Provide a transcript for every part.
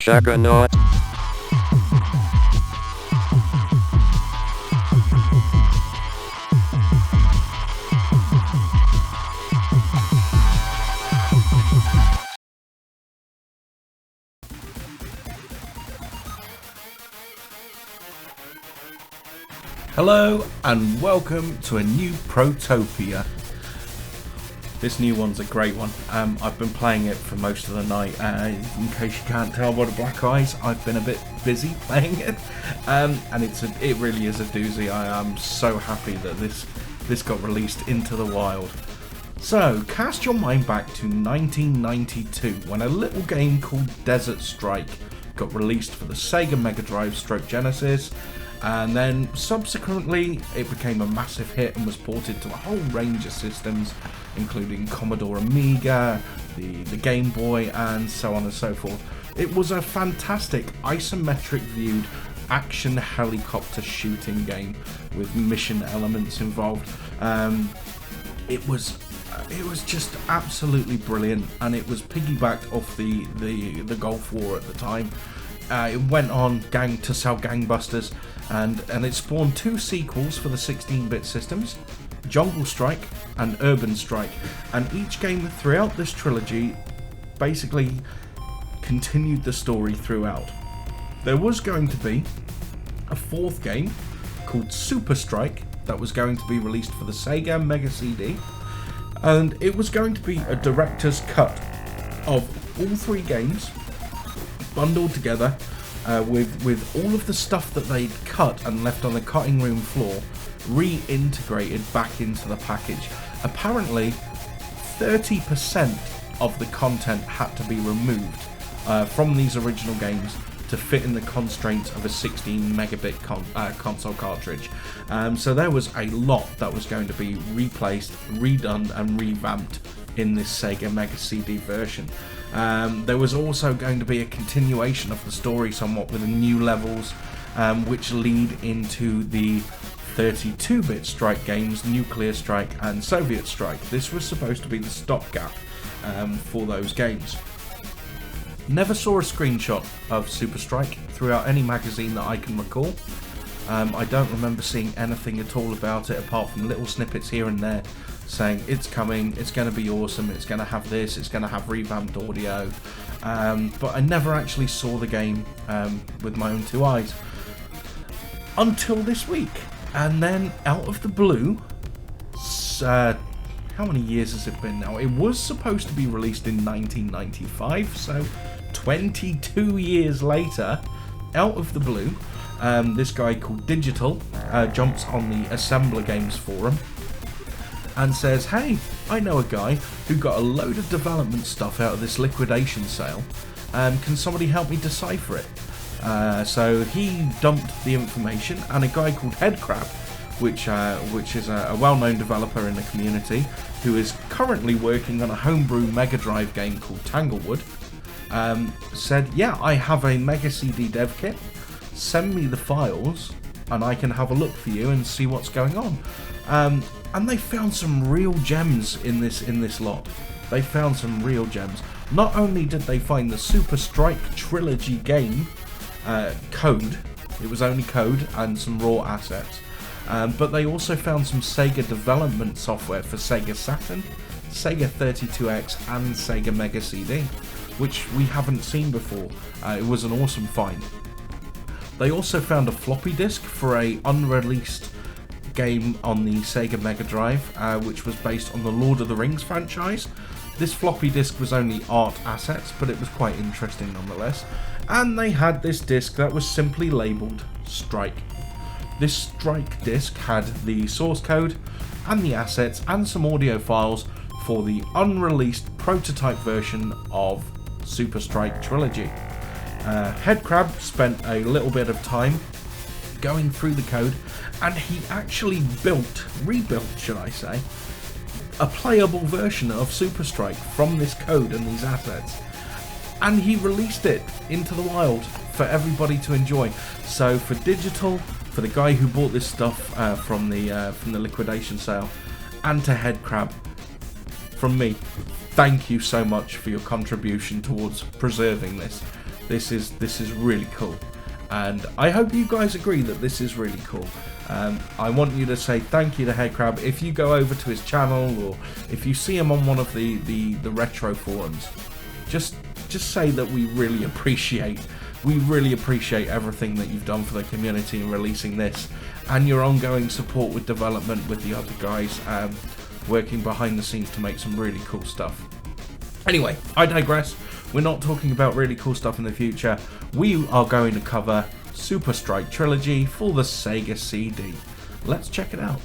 Juggernaut. Hello and welcome to a new Proto-Pia. This new one's a great one. I've been playing it for most of the night. In case you can't tell by the black eyes, I've been a bit busy playing it, and it really is a doozy. I am so happy that this got released into the wild. So, cast your mind back to 1992 when a little game called Desert Strike got released for the Sega Mega Drive / Genesis. And then subsequently it became a massive hit and was ported to a whole range of systems, including Commodore Amiga, the Game Boy, and so on and so forth. It was a fantastic isometric viewed action helicopter shooting game with mission elements involved. It was just absolutely brilliant, and it was piggybacked off the Gulf War at the time. It went on to sell gangbusters, and it spawned two sequels for the 16-bit systems, Jungle Strike and Urban Strike, and each game throughout this trilogy basically continued the story throughout. There was going to be a fourth game called Super Strike that was going to be released for the Sega Mega CD, and it was going to be a director's cut of all three games bundled together with all of the stuff that they'd cut and left on the cutting room floor reintegrated back into the package. Apparently 30% of the content had to be removed from these original games to fit in the constraints of a 16 megabit console cartridge. So there was a lot that was going to be replaced, redone and revamped in this Sega Mega CD version. There was also going to be a continuation of the story somewhat with new levels, which lead into the 32-bit Strike games, Nuclear Strike and Soviet Strike. This was supposed to be the stopgap for those games. Never saw a screenshot of Super Strike throughout any magazine that I can recall. I don't remember seeing anything at all about it apart from little snippets here and there saying it's coming, it's going to be awesome, it's going to have this, it's going to have revamped audio, but I never actually saw the game with my own two eyes until this week. And then out of the blue, how many years has it been now? It was supposed to be released in 1995, so 22 years later, out of the blue, this guy called Digital jumps on the Assembler Games forum and says, hey, I know a guy who got a load of development stuff out of this liquidation sale. Can somebody help me decipher it? So he dumped the information, and a guy called Headcrab, which is a well-known developer in the community, who is currently working on a homebrew Mega Drive game called Tanglewood, said, yeah, I have a Mega CD dev kit, send me the files and I can have a look for you and see what's going on. And they found some real gems in this lot. They found some real gems. Not only did they find the Super Strike Trilogy game code, it was only code and some raw assets, but they also found some Sega development software for Sega Saturn, Sega 32X and Sega Mega CD, which we haven't seen before. It was an awesome find. They also found a floppy disk for a unreleased game on the Sega Mega Drive, which was based on the Lord of the Rings franchise. This floppy disk was only art assets, but it was quite interesting nonetheless. And they had this disk that was simply labelled Strike. This Strike disk had the source code and the assets and some audio files for the unreleased prototype version of Super Strike Trilogy. Headcrab spent a little bit of time going through the code, and he actually rebuilt, should I say, a playable version of Super Strike from this code and these assets, and he released it into the wild for everybody to enjoy. So for Digital, for the guy who bought this stuff from the liquidation sale, and to Headcrab, from me, thank you so much for your contribution towards preserving this. This is really cool, and I hope you guys agree that this is really cool. I want you to say thank you to Headcrab if you go over to his channel, or if you see him on one of the retro forums. Just say that we really appreciate everything that you've done for the community in releasing this, and your ongoing support with development with the other guys, working behind the scenes to make some really cool stuff. Anyway, I digress. We're not talking about really cool stuff in the future. We are going to cover Super Strike Trilogy for the Sega CD. Let's check it out.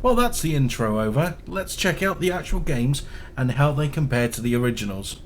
Well, that's the intro over. Let's check out the actual games and how they compare to the originals.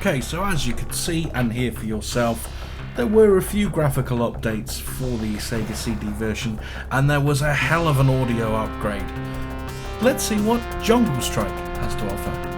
Okay, so as you could see and hear for yourself, there were a few graphical updates for the Sega CD version, and there was a hell of an audio upgrade. Let's see what Jungle Strike has to offer.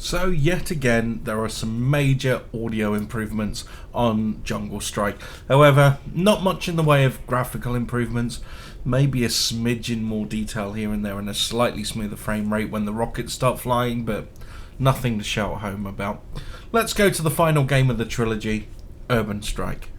So yet again, there are some major audio improvements on Jungle Strike. However, not much in the way of graphical improvements. Maybe a smidgen more detail here and there and a slightly smoother frame rate when the rockets start flying, but nothing to shout home about. Let's go to the final game of the trilogy, Urban Strike.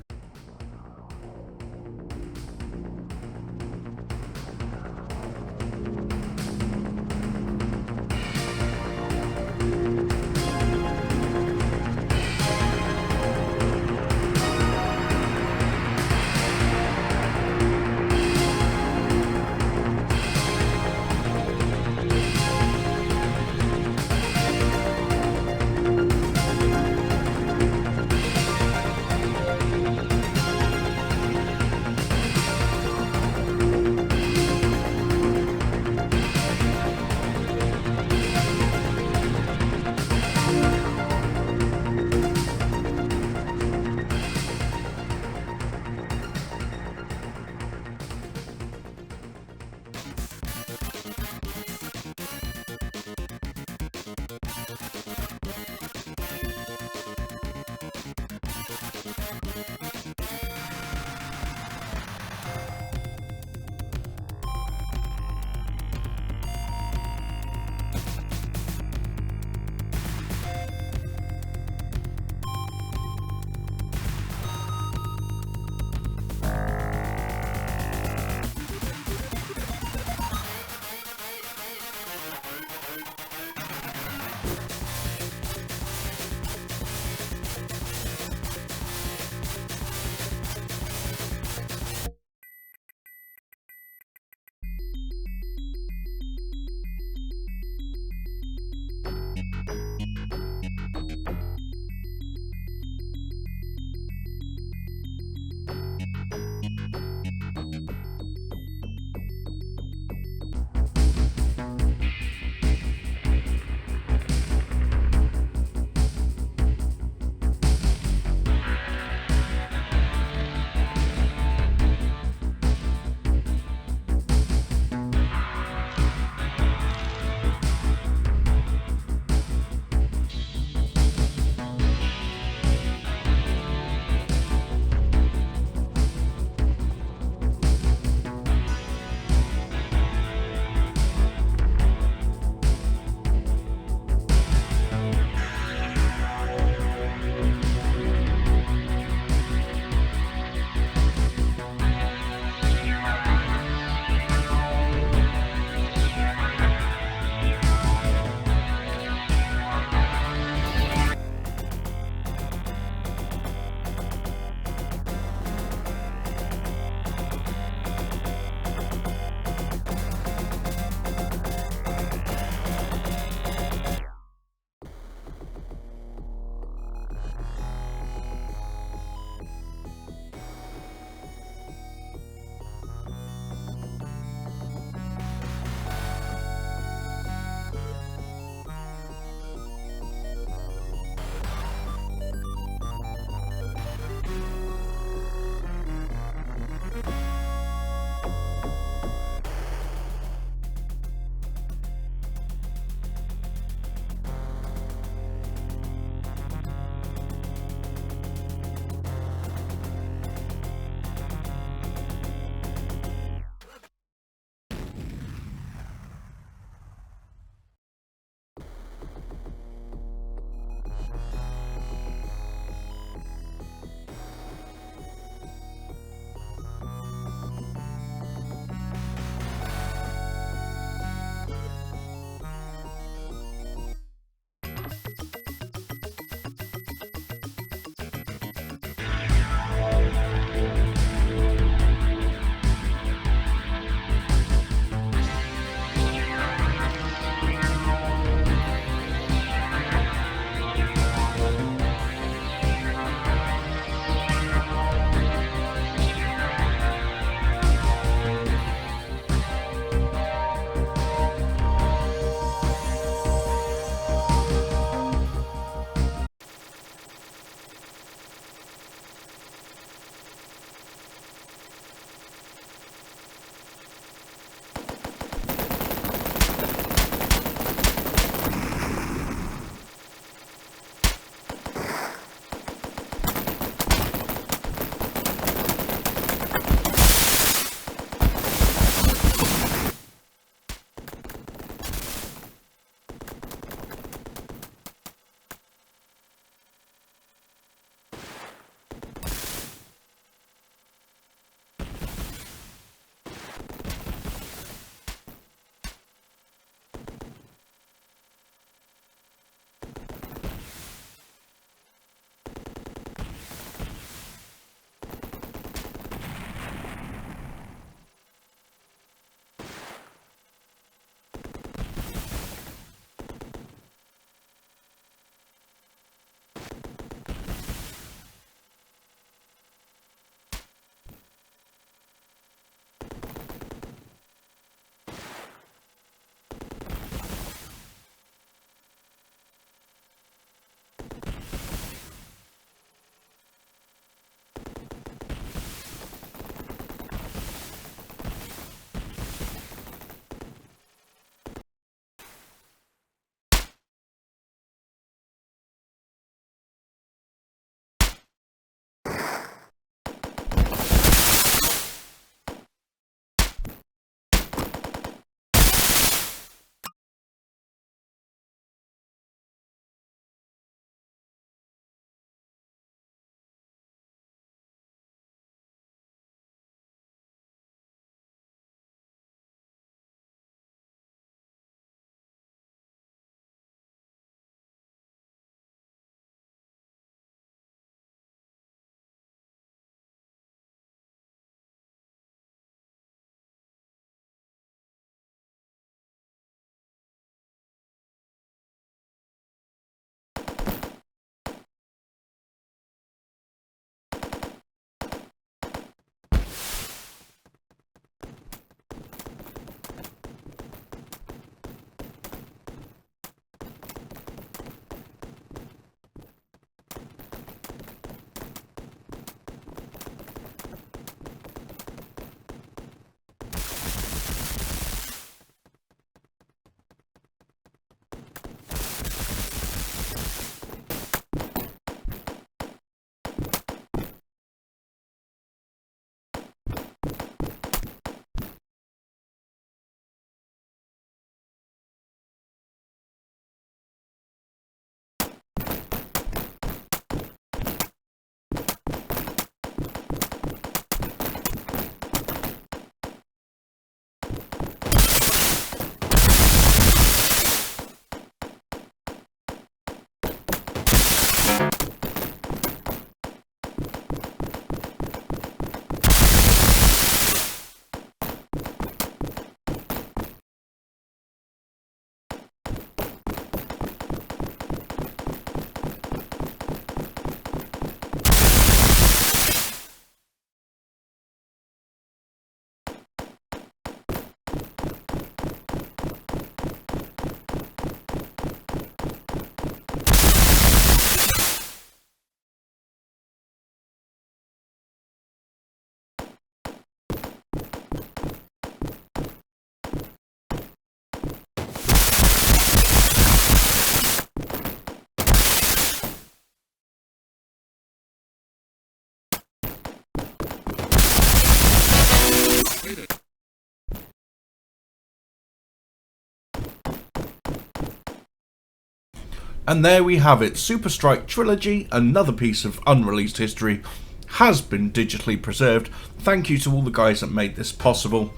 And there we have it, Super Strike Trilogy, another piece of unreleased history, has been digitally preserved. Thank you to all the guys that made this possible.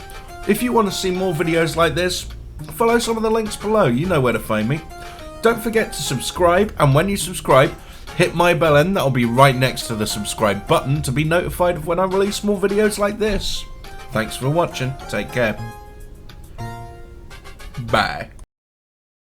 If you want to see more videos like this, follow some of the links below, you know where to find me. Don't forget to subscribe, and when you subscribe, hit my bell end, that'll be right next to the subscribe button to be notified of when I release more videos like this. Thanks for watching, take care. Bye.